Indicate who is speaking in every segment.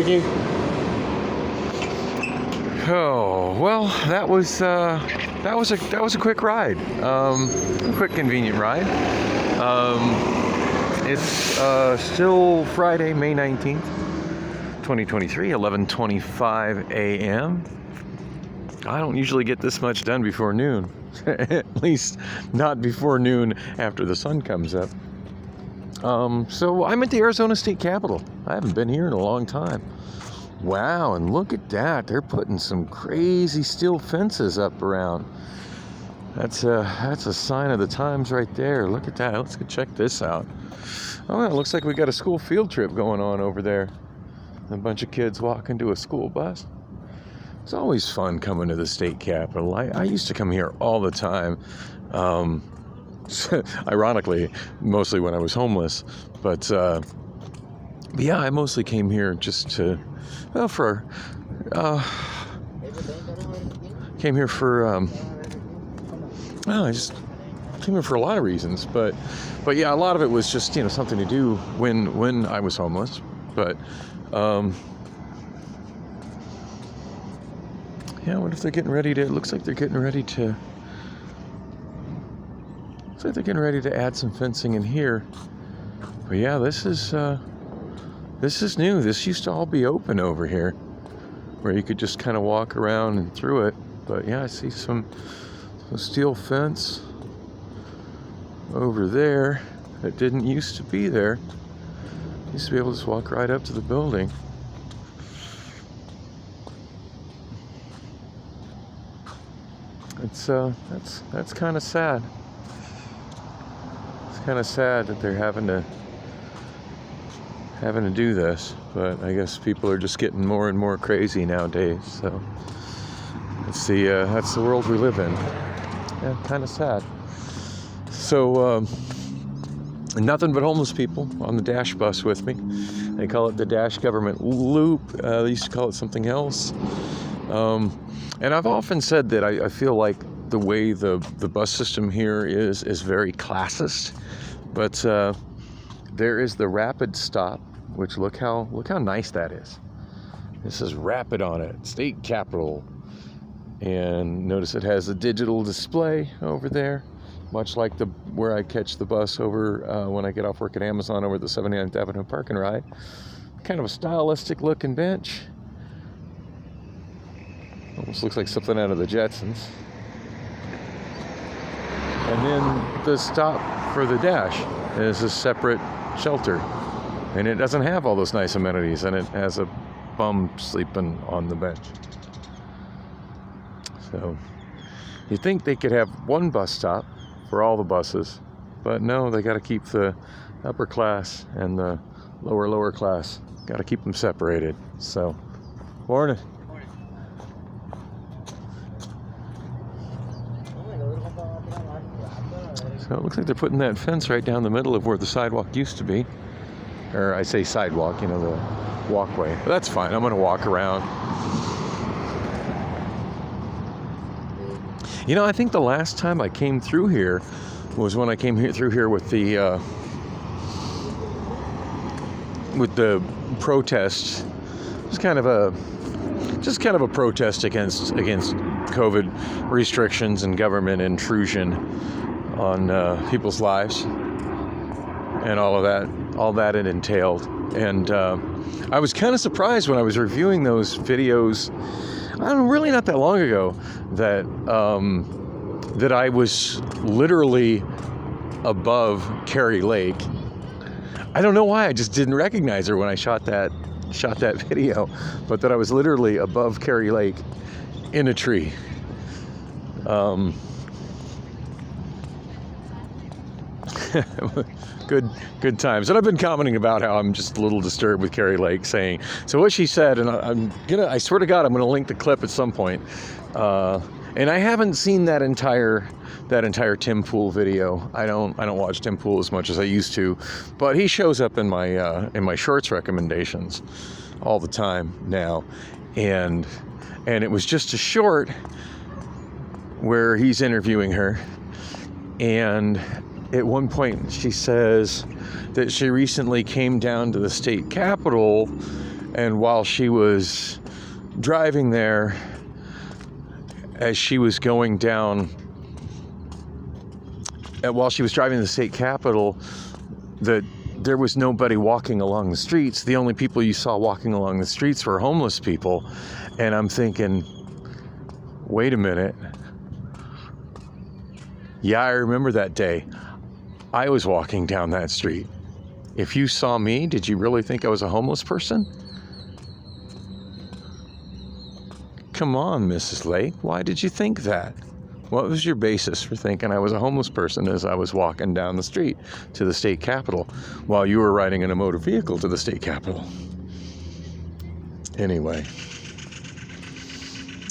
Speaker 1: you. Oh well, that was a quick ride. A quick, convenient ride. It's still Friday, May 19th, 2023, 11:25 a.m. I don't usually get this much done before noon. At least not before noon after the sun comes up. So I'm at the Arizona State Capitol. I haven't been here in a long time. Wow, and look at that. They're putting some crazy steel fences up around. That's a sign of the times right there. Look at that. Let's go check this out. Oh, it looks like we got a school field trip going on over there. A bunch of kids walking to a school bus. It's always fun coming to the state capitol. I used to come here all the time. Ironically, mostly when I was homeless. But yeah, I mostly came here just to, came here for, I just came here for a lot of reasons. But yeah, a lot of it was just, something to do when I was homeless. But, yeah, what if they're getting ready to, it looks like they're getting ready to add some fencing in here. But yeah, this is new. This used to all be open over here, where you could just kind of walk around and through it. But yeah, I see some steel fence over there that didn't used to be there. Used to be able to just walk right up to the building. That's kind of sad. It's kind of sad that they're having to do this, but I guess people are just getting more and more crazy nowadays. So that's the world we live in. Yeah, kind of sad. So nothing but homeless people on the Dash bus with me. They call it the Dash Government Loop. They used to call it something else. And I've often said that I feel like the way the bus system here is very classist. But there is the Rapid Stop, which look how nice that is. This is Rapid on it, State Capitol. And notice it has a digital display over there, much like where I catch the bus over when I get off work at Amazon over the 79th Avenue Park and Ride. Kind of a stylistic looking bench. Almost looks like something out of the Jetsons. And then the stop for the Dash is a separate shelter. And it doesn't have all those nice amenities, and it has a bum sleeping on the bench. So you'd think they could have one bus stop for all the buses, but no, they got to keep the upper class and the lower class. Got to keep them separated. So, morning. So it looks like they're putting that fence right down the middle of where the sidewalk used to be. Or I say sidewalk, the walkway. But that's fine. I'm going to walk around. I think the last time I came through here was when I came through here with the protests. Just kind of a protest against COVID restrictions and government intrusion on people's lives and all that it entailed. And I was kind of surprised when I was reviewing those videos, really not that long ago, that I was literally above Carrie Lake. I don't know why, I just didn't recognize her when I shot that video, but that I was literally above Carrie Lake in a tree. Good times. And I've been commenting about how I'm just a little disturbed with Carrie Lake saying, so what she said, and I swear to God, I'm gonna link the clip at some point. And I haven't seen that entire Tim Pool video. I don't watch Tim Pool as much as I used to, but he shows up in my shorts recommendations all the time now. And it was just a short where he's interviewing her, and at one point she says that she recently came down to the state capitol And while she was driving there, as she was going down, while she was driving to the state capitol, there was nobody walking along the streets. The only people you saw walking along the streets were homeless people. And I'm thinking, wait a minute. Yeah, I remember that day. I was walking down that street. If you saw me, did you really think I was a homeless person? Come on, Mrs. Lake. Why did you think that? What was your basis for thinking I was a homeless person as I was walking down the street to the state capitol while you were riding in a motor vehicle to the state capitol? Anyway.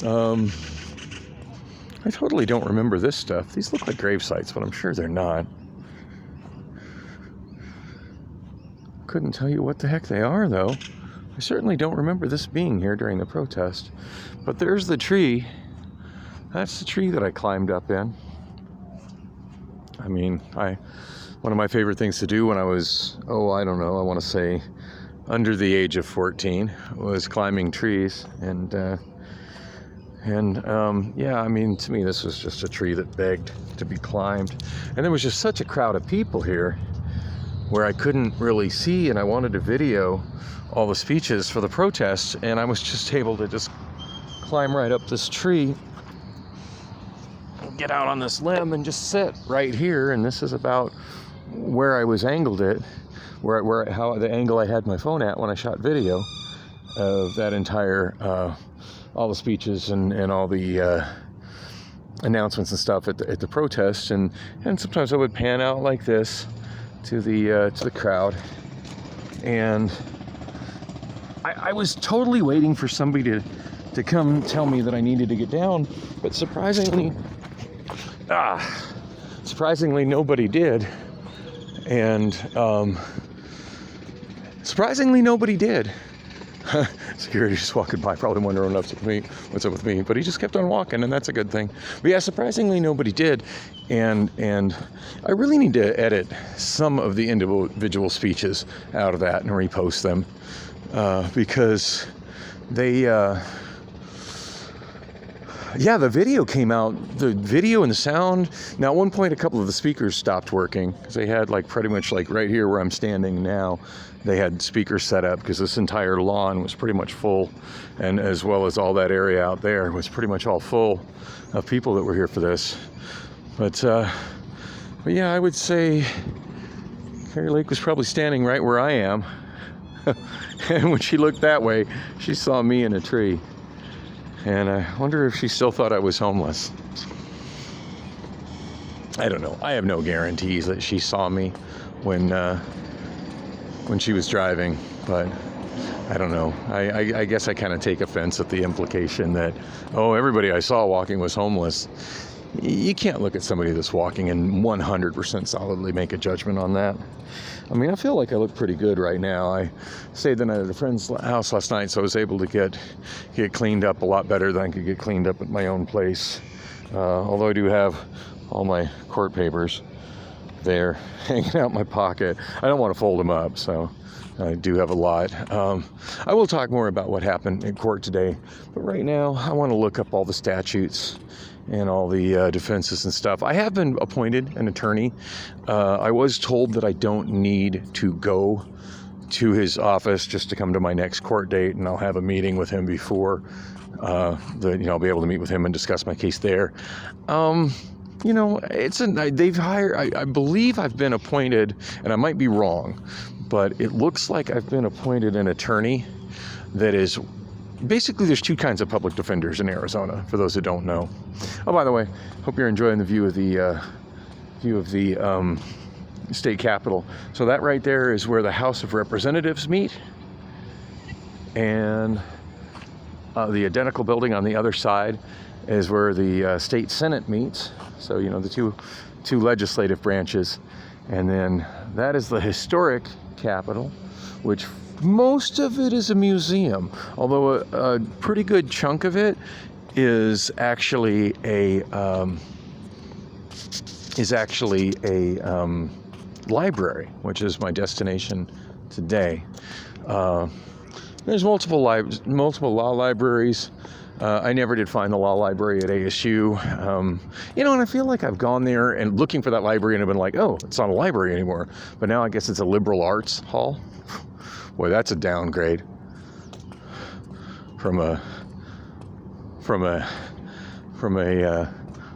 Speaker 1: I totally don't remember this stuff. These look like grave sites, but I'm sure they're not. Couldn't tell you what the heck they are, though. I certainly don't remember this being here during the protest. But there's the tree. That's the tree that I climbed up in. I mean, one of my favorite things to do when I was, I want to say under the age of 14 was climbing trees. And I mean, to me, this was just a tree that begged to be climbed. And there was just such a crowd of people here where I couldn't really see, and I wanted to video all the speeches for the protests, and I was just able to just climb right up this tree, get out on this limb, and just sit right here. And this is about where I was angled it, how the angle I had my phone at when I shot video of that entire all the speeches and all the announcements and stuff at the protest, and sometimes I would pan out like this to the crowd, and I was totally waiting for somebody to come tell me that I needed to get down, but surprisingly nobody did, and surprisingly nobody did. Security just walking by, probably wondering what's up with me, but he just kept on walking, and that's a good thing. But yeah, surprisingly nobody did, and I really need to edit some of the individual speeches out of that and repost them, because they the video came out, the video and the sound. Now, at one point, a couple of the speakers stopped working because they had pretty much right here where I'm standing now, they had speakers set up because this entire lawn was pretty much full, and as well as all that area out there was pretty much all full of people that were here for this. But yeah, I would say Carrie Lake was probably standing right where I am. And when she looked that way, she saw me in a tree. And I wonder if she still thought I was homeless. I don't know. I have no guarantees that she saw me when she was driving, but I don't know. I guess I kind of take offense at the implication that, everybody I saw walking was homeless. You can't look at somebody that's walking and 100% solidly make a judgment on that. I mean, I feel like I look pretty good right now. I stayed the night at a friend's house last night, so I was able to get cleaned up a lot better than I could get cleaned up at my own place. Although I do have all my court papers there hanging out in my pocket. I don't want to fold them up, so I do have a lot. I will talk more about what happened in court today, but right now I want to look up all the statutes and all the defenses and stuff. I have been appointed an attorney. I was told that I don't need to go to his office just to come to my next court date, and I'll have a meeting with him before I'll be able to meet with him and discuss my case there. They've hired, I believe I've been appointed, and I might be wrong, but it looks like I've been appointed an attorney that is, basically there's two kinds of public defenders in Arizona, for those who don't know. Oh, by the way, hope you're enjoying the view of the state capitol. So that right there is where the House of Representatives meet, and the identical building on the other side is where the state Senate meets. So, the two legislative branches. And then that is the historic Capitol, which most of it is a museum, although a pretty good chunk of it is actually a library, which is my destination today. There's multiple law libraries. I never did find the law library at ASU. And I feel like I've gone there and looking for that library and I've been like, oh, it's not a library anymore. But now I guess it's a liberal arts hall. Boy, that's a downgrade from a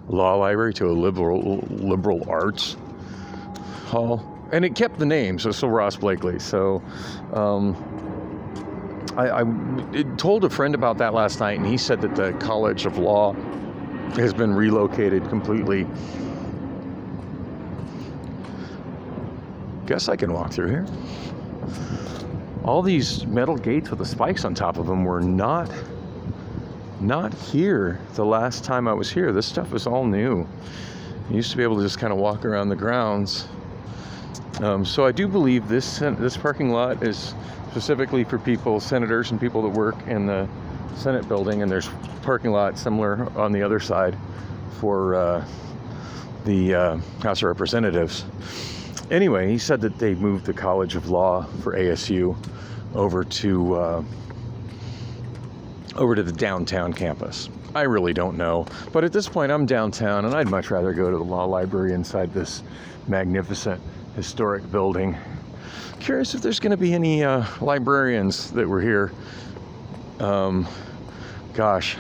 Speaker 1: law library to a liberal arts hall. And it kept the name, so still Ross Blakely. So I told a friend about that last night, and he said that the College of Law has been relocated completely. Guess I can walk through here. All these metal gates with the spikes on top of them were not here the last time I was here. This stuff is all new. I used to be able to just kind of walk around the grounds. So I do believe this parking lot is specifically for senators and people that work in the Senate building, and there's parking lot similar on the other side for the House of Representatives. Anyway, he said that they moved the College of Law for ASU over to the downtown campus. I really don't know, but at this point I'm downtown, and I'd much rather go to the law library inside this magnificent historic building. Curious if there's going to be any librarians that were here. Gosh,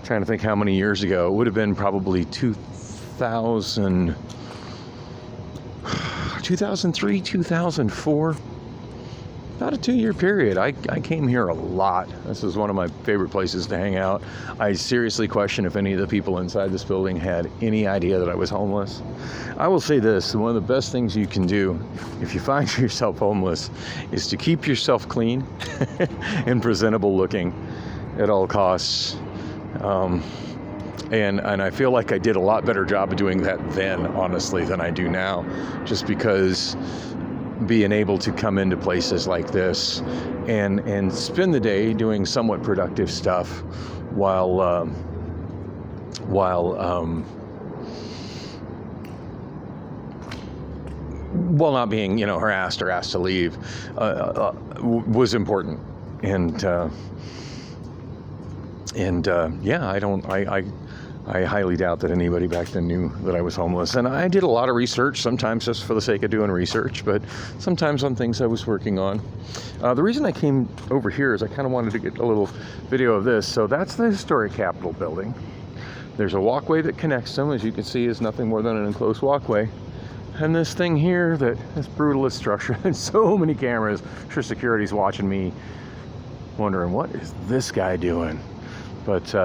Speaker 1: trying to think how many years ago. It would have been probably 2003, 2004. About a 2-year period. I came here a lot. This is one of my favorite places to hang out. I seriously question if any of the people inside this building had any idea that I was homeless. I will say this, one of the best things you can do if you find yourself homeless is to keep yourself clean and presentable looking at all costs. And I feel like I did a lot better job of doing that then, honestly, than I do now, just because being able to come into places like this and spend the day doing somewhat productive stuff while not being, harassed or asked to leave, was important. I highly doubt that anybody back then knew that I was homeless. And I did a lot of research, sometimes just for the sake of doing research, but sometimes on things I was working on. The reason I came over here is I kind of wanted to get a little video of this. So that's the historic Capitol building. There's a walkway that connects them, as you can see, is nothing more than an enclosed walkway. And this thing here, this brutalist structure, and so many cameras. I'm sure security's watching me, wondering, what is this guy doing? But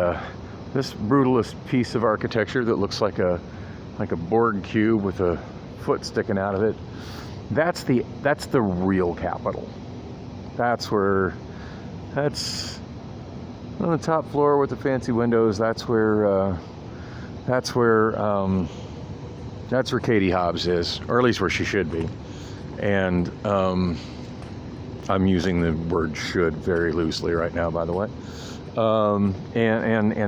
Speaker 1: this brutalist piece of architecture that looks like a Borg cube with a foot sticking out of it, that's the real Capitol. That's on the top floor with the fancy windows. That's where Katie Hobbs is, or at least where she should be. And I'm using the word "should" very loosely right now, by the way. And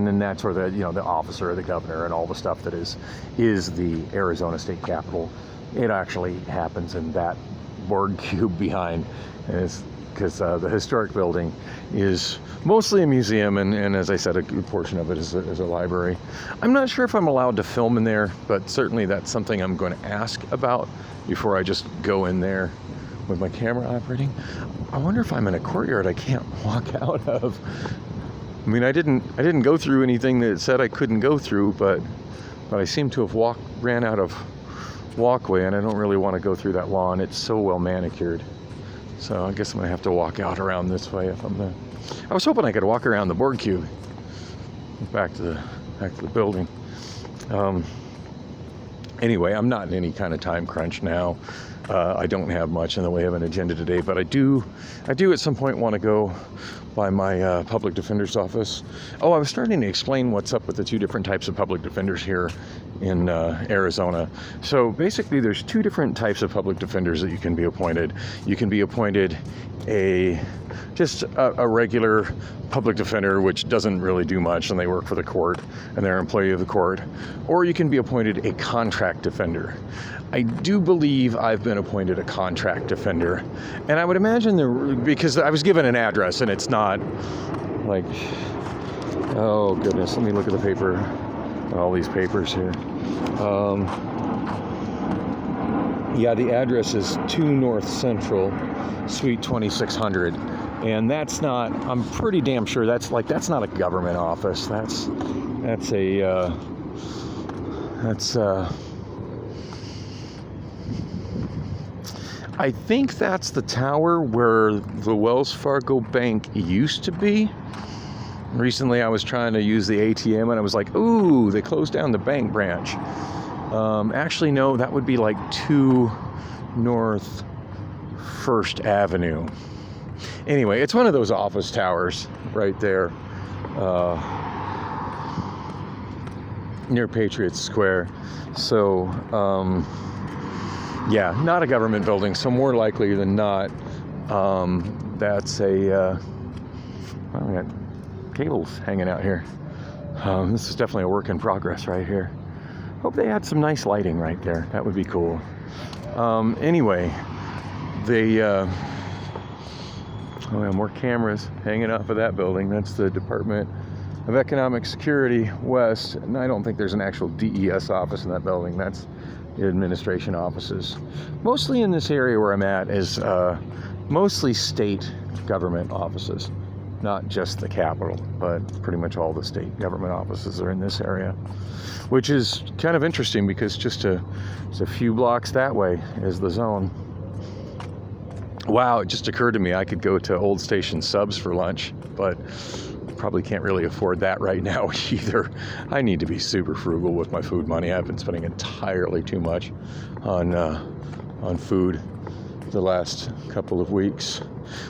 Speaker 1: then that's where the officer, the governor, and all the stuff that is the Arizona State Capitol. It actually happens in that Borg cube behind, because the historic building is mostly a museum, and as I said, a good portion of it is a library. I'm not sure if I'm allowed to film in there, but certainly that's something I'm going to ask about before I just go in there with my camera operating. I wonder if I'm in a courtyard I can't walk out of. I mean, I didn't go through anything that said I couldn't go through, but I seem to have ran out of walkway, and I don't really want to go through that lawn. It's so well manicured. So I guess I'm gonna have to walk out around this way if I'm there. I was hoping I could walk around the Borg cube back to the building. Anyway, I'm not in any kind of time crunch now. I don't have much in the way of an agenda today, but I do at some point want to go by my public defender's office. Oh, I was starting to explain what's up with the two different types of public defenders here in Arizona. So basically there's two different types of public defenders that you can be appointed. You can be appointed just a regular public defender, which doesn't really do much, and they work for the court and they're an employee of the court, or you can be appointed a contract defender. I do believe I've been appointed a contract defender. And I would imagine because I was given an address and it's not like, oh goodness, let me look at the paper, all these papers here. Yeah, the address is 2 North Central, Suite 2600. And that's not, I'm pretty damn sure that's not a government office. I think that's the tower where the Wells Fargo Bank used to be. Recently I was trying to use the ATM and I was like, ooh, they closed down the bank branch. Actually, no, that would be like 2 North First Avenue. Anyway, it's one of those office towers right there near Patriot Square. So, yeah, not a government building, so more likely than not, that's a, well, we got cables hanging out here. This is definitely a work in progress right here. Hope they had some nice lighting right there. That would be cool. Anyway, oh yeah, more cameras hanging off of that building. That's the Department of Economic Security West. And I don't think there's an actual DES office in that building. That's the administration offices. Mostly in this area where I'm at is mostly state government offices. Not just the Capitol, but pretty much all the state government offices are in this area. Which is kind of interesting because just a few blocks that way is the zone. Wow, it just occurred to me I could go to Old Station Subs for lunch, but probably can't really afford that right now either. I need to be super frugal with my food money. I've been spending entirely too much on food the last couple of weeks.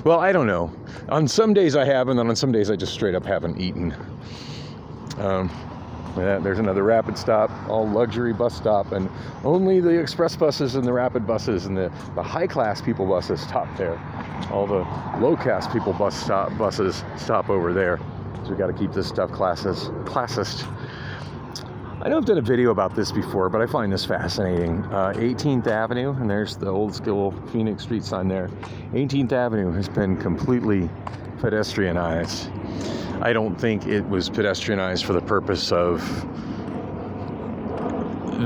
Speaker 1: Well, I don't know. On some days I have, and then on some days I just straight up haven't eaten. Yeah, there's another rapid stop, all luxury bus stop, and only the express buses and the rapid buses and the high-class people buses stop there. All the low-class people buses stop over there. So we got to keep this stuff classist. I know I've done a video about this before, but I find this fascinating. 18th Avenue, and there's the old school Phoenix Street sign there. 18th Avenue has been completely pedestrianized. I don't think it was pedestrianized for the purpose of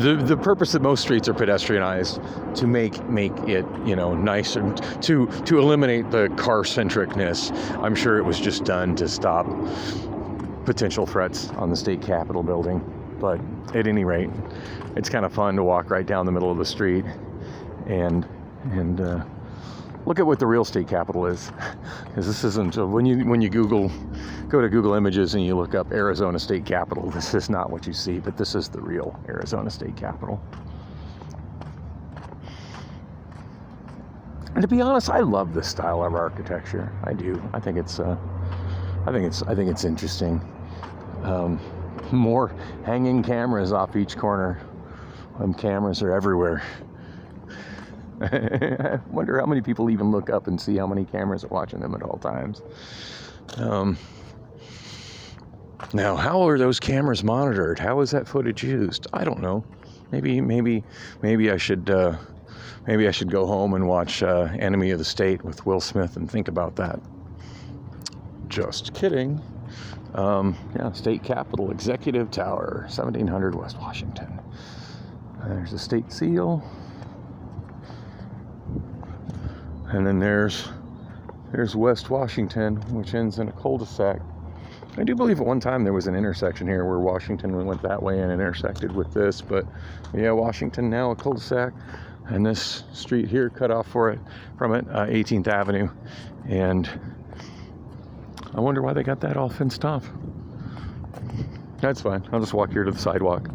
Speaker 1: the purpose that most streets are pedestrianized, to make it, you know, nicer, to eliminate the car-centricness. I'm sure it was just done to stop potential threats on the state capitol building. But at any rate, it's kind of fun to walk right down the middle of the street and look at what the real state capitol is. Because this isn't, when you go to Google Images and you look up Arizona State Capitol, this is not what you see, but this is the real Arizona State Capitol. And to be honest, I love this style of architecture. I do. I think it's interesting. More hanging cameras off each corner. Cameras are everywhere. I wonder how many people even look up and see how many cameras are watching them at all times. Now, how are those cameras monitored? How is that footage used? I don't know. Maybe I should go home and watch Enemy of the State with Will Smith and think about that. Just kidding. Yeah, State Capitol, Executive Tower, 1700 West Washington. There's the state seal. And then there's West Washington, which ends in a cul-de-sac. I do believe at one time there was an intersection here where Washington went that way and intersected with this, but yeah, Washington now a cul-de-sac, and this street here cut off from it, 18th Avenue, and I wonder why they got that all fenced off. That's fine. I'll just walk here to the sidewalk.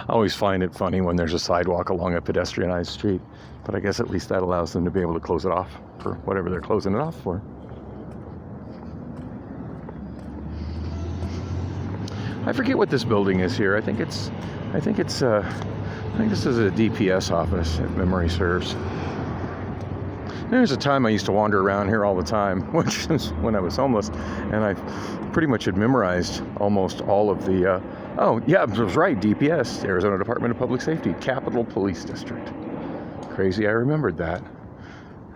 Speaker 1: I always find it funny when there's a sidewalk along a pedestrianized street, but I guess at least that allows them to be able to close it off for whatever they're closing it off for. I forget what this building is here. I think this is a DPS office, if memory serves. There's a time I used to wander around here all the time, which is when I was homeless, and I pretty much had memorized almost all of the, oh, yeah, I was right, DPS, Arizona Department of Public Safety, Capitol Police District. Crazy, I remembered that.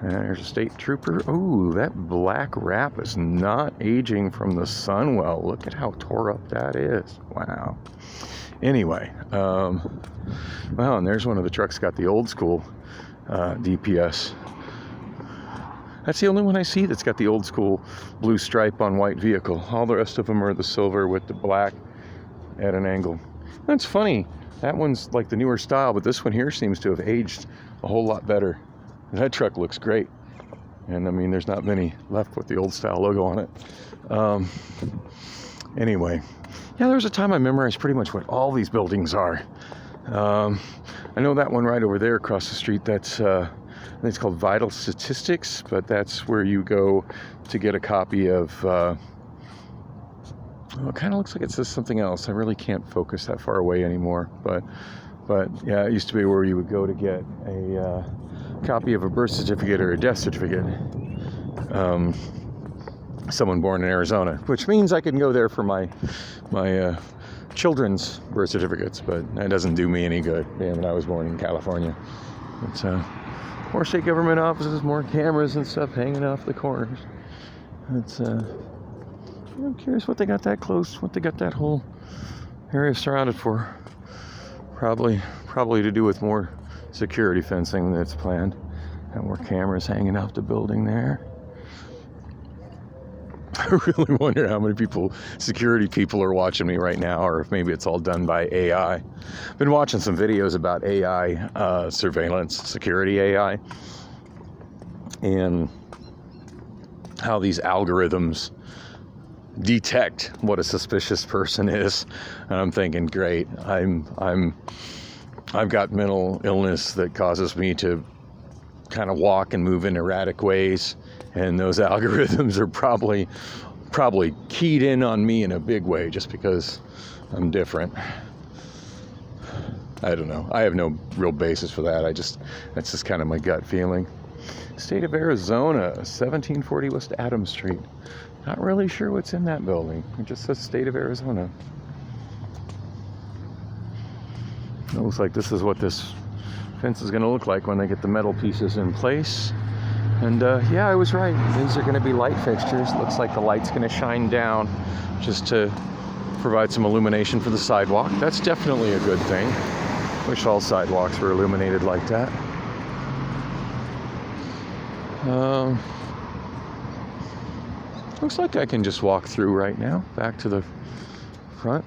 Speaker 1: And there's a state trooper. Ooh, that black wrap is not aging from the sun well. Look at how tore up that is. Wow. Anyway, well, and there's one of the trucks got the old school DPS. That's the only one I see that's got the old school blue stripe on white vehicle. All the rest of them are the silver with the black at an angle. That's funny. That one's like the newer style, but this one here seems to have aged a whole lot better. That truck looks great. And I mean, there's not many left with the old style logo on it. Anyway, yeah, there was a time I memorized pretty much what all these buildings are. I know that one right over there across the street, that's I think it's called Vital Statistics, but that's where you go to get a copy of, well, it kind of looks like it says something else. I really can't focus that far away anymore, but yeah, it used to be where you would go to get a copy of a birth certificate or a death certificate. Someone born in Arizona, which means I can go there for my children's birth certificates, but that doesn't do me any good, being that I was born in California. It's more state government offices, more cameras and stuff hanging off the corners. It's I'm curious what they got that close, what they got that whole area surrounded for. Probably to do with more security fencing that's planned, and more cameras hanging off the building there. I really wonder how many security people are watching me right now, or if maybe it's all done by AI. I've been watching some videos about AI, surveillance, security AI, and how these algorithms detect what a suspicious person is. And I'm thinking, great, I've got mental illness that causes me to kind of walk and move in erratic ways, and those algorithms are probably keyed in on me in a big way just because I'm different. I don't know. I have no real basis for that. That's just kind of my gut feeling. State of Arizona, 1740 West Adams Street. Not really sure what's in that building. It just says State of Arizona. It looks like this is what this fence is going to look like when they get the metal pieces in place. And yeah, I was right. These are going to be light fixtures. Looks like the light's going to shine down just to provide some illumination for the sidewalk. That's definitely a good thing. Wish all sidewalks were illuminated like that. Looks like I can just walk through right now, back to the front.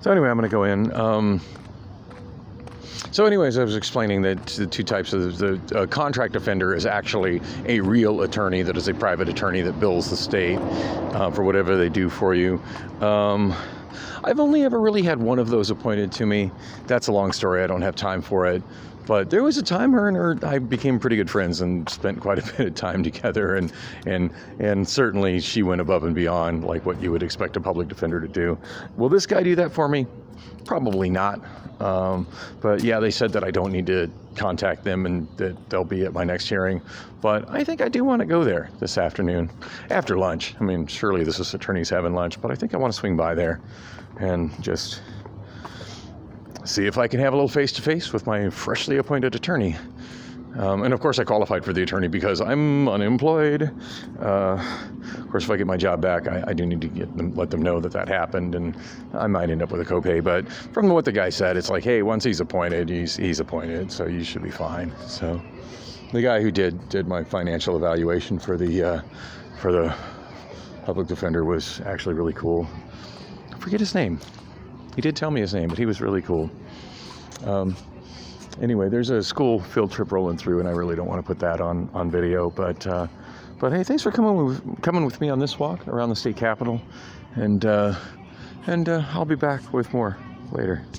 Speaker 1: So anyway, I'm going to go in. So anyways, I was explaining that the two types of the contract offender is actually a real attorney that is a private attorney that bills the state for whatever they do for you. I've only ever really had one of those appointed to me. That's a long story. I don't have time for it. But there was a time her and her, I became pretty good friends and spent quite a bit of time together. And certainly she went above and beyond like what you would expect a public defender to do. Will this guy do that for me? Probably not. But yeah, they said that I don't need to contact them and that they'll be at my next hearing. But I think I do want to go there this afternoon after lunch. I mean, surely this is attorneys having lunch, but I think I want to swing by there and just see if I can have a little face-to-face with my freshly appointed attorney. And of course I qualified for the attorney because I'm unemployed. Of course, if I get my job back, I do need to let them know that happened, and I might end up with a copay. But from what the guy said, it's like, hey, once he's appointed, he's appointed, so you should be fine. So the guy who did my financial evaluation for the public defender was actually really cool. I forget his name. He did tell me his name, but he was really cool. Anyway, there's a school field trip rolling through, and I really don't want to put that on video. But hey, thanks for coming with me on this walk around the state capitol, and I'll be back with more later.